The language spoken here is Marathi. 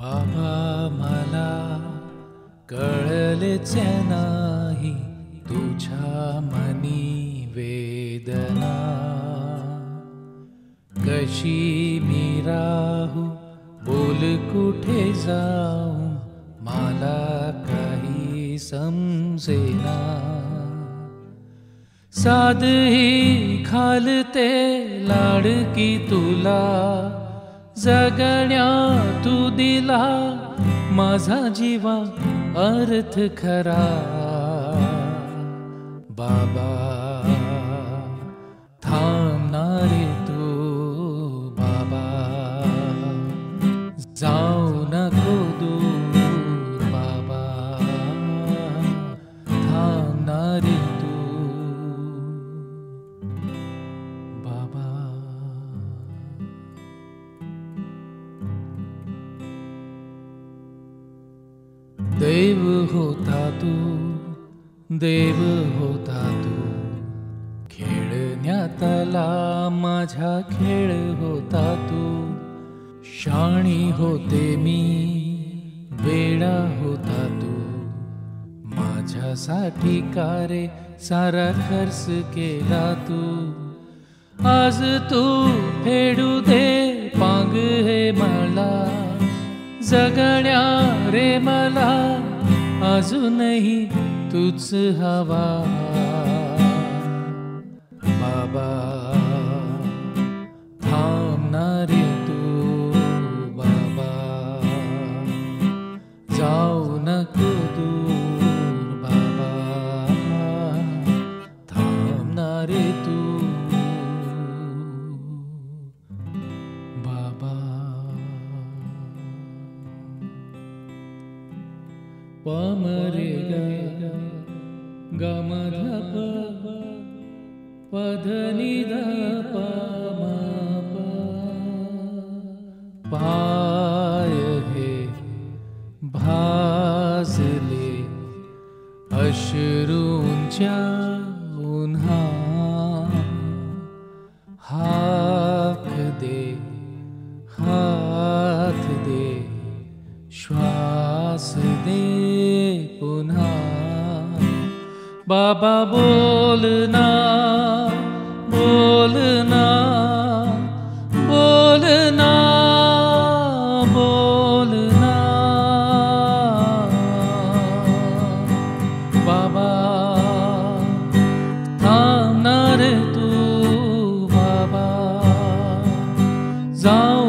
बाबा मला कळलेच नाही तुझ्या मनी वेदना, कशी मी राहू बोल कुठे जाऊ मला काही समजेना. साध ही घालते लाडकी तुला, जगण्या तू दिला माझा जीवा अर्थ खरा. बाबा थांबणारे तू, बाबा जाऊ नको दूर. बाबा थांबणारे तू, बाबा. देव होता तू, देव होता तू, खेळण्यातला माझ्या खेळ होता तू. शाणी होते मी, वेडा होता तू, माझ्यासाठी का रे सारा खर्च केला तू. आज तू फेडू दे पांग हे मला, जगण्या रे मला अजूनही तूच हवा. बाबा थांबणारे तू, बाबा जाऊ नको दूर. बाबा थांबणारे तू, बाबा. पमरे ग गम धप पधनी धप पाय हे भाजले अश्रूंच्या उन्हा. हाक दे हात दे श्वास दे पुन्हा. बाबा बोलना बोलना बोलना बोलना. बाबा थांबणार तू, बाबा जाऊ